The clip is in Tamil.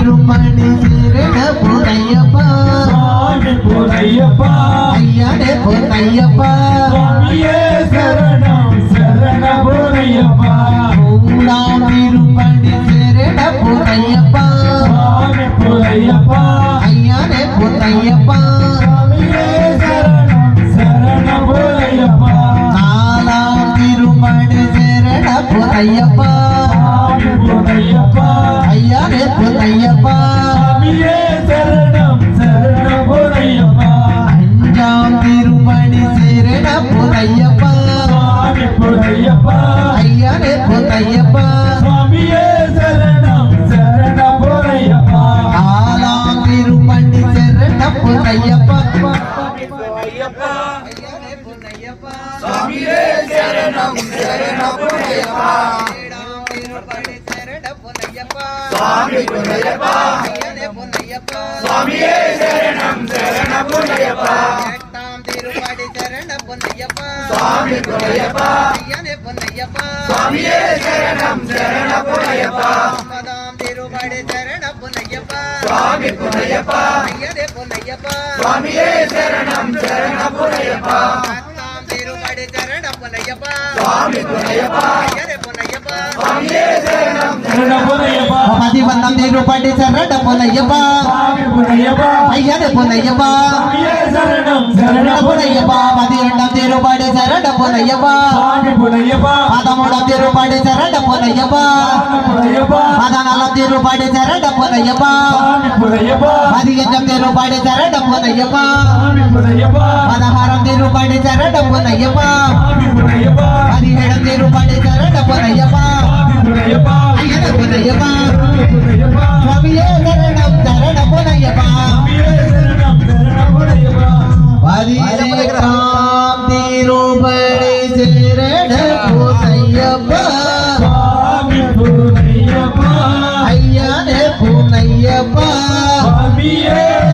திருமணி சரண பொன்னையப்பா சுவாமி பொன்னையப்பா ஐயனே பொன்னையப்பா சுவாமியே சரணம் சரண பொன்னையப்பா மூணாம் திருமணி சரண பொன்னையப்பா சுவாமி பொன்னையப்பா ஐயனே பொன்னையப்பா சுவாமியே சரணம் சரண பொன்னையப்பா நாலாம் திருமணி சரண பொன்னையப்பா சுவாமி பொன்னையப்பா ஐயனே பொன்னையப்பா சுவாமியே சரணம் சரண பொன்னையப்பா அஞ்சாம் திருமணி சரண பொன்னையப்பா சுவாமி பொன்னையப்பா ஐயனே பொன்னையப்பா சுவாமியே சரணம் சரண பொன்னையப்பா ஆலாம் திருமணி சரண பொன்னையப்பா ஐயப்பா ஐயனே பொன்னையப்பா சுவாமியே சரணம் சரண பொன்னையப்பா ஏழாம் திருமணி சரண பொன்னையப்பா சுவாமி பொன்னையப்பா ஐயனே பொன்னையப்பா சுவாமியே சரணம் சரண பொன்னையப்பா எட்டாம் திருமணி சரண பொன்னையப்பா சுவாமி பொன்னையப்பா ஐயனே பொன்னையப்பா சுவாமியே சரணம் சரண பொன்னையப்பா ஒன்பதாம் திருமணி சரண பொன்னையப்பா சுவாமி பொன்னையப்பா ஐயனே பொன்னையப்பா சுவாமியே சரணம் சரண பொன்னையப்பா பத்தாம் திருமணி சரண பொன்னையப்பா சுவாமி பொன்னையப்பா ஐயனே பொன்னையப்பா சுவாமியே சரணம் சரண பொன்னையப்பா பதிவந்தம் திருப்படி சரண பொன்னையப்பா சுவாமி பொன்னையப்பா ஐயனே பொன்னையப்பா சுவாமியே சரணம் சரண சரண பொன்னையப்பா பதிரெண்டாம் திருப்படி சரண பொன்னையப்பா சுவாமி பொன்னையப்பா பதிமூணாம் திருப்படி சரண பொன்னையப்பா பொன்னையப்பா பதினாலாம் திருப்படி சரண பொன்னையப்பா சுவாமி பொன்னையப்பா பதினஞ்சாம் திருப்படி சரண பொன்னையப்பா சுவாமி பொன்னையப்பா பதினாறாம் திருப்படி சரண பொன்னையப்பா சுவாமி பொன்னையப்பா பதினேழாம் திருப்படி சரண பொன்னையப்பா சுவாமி பொன்னையப்பா ஐயனே பொன்னையப்பா பொன்னையப்பா சுவாமியே சரணம் சரண பொன்னையப்பா சுவாமியே சரணம் சரண பொன்னையப்பா பதினெட்டாம் திருப்படி சரண பொன்னையப்பா சுவாமி பொன்னையப்பா ஐயனே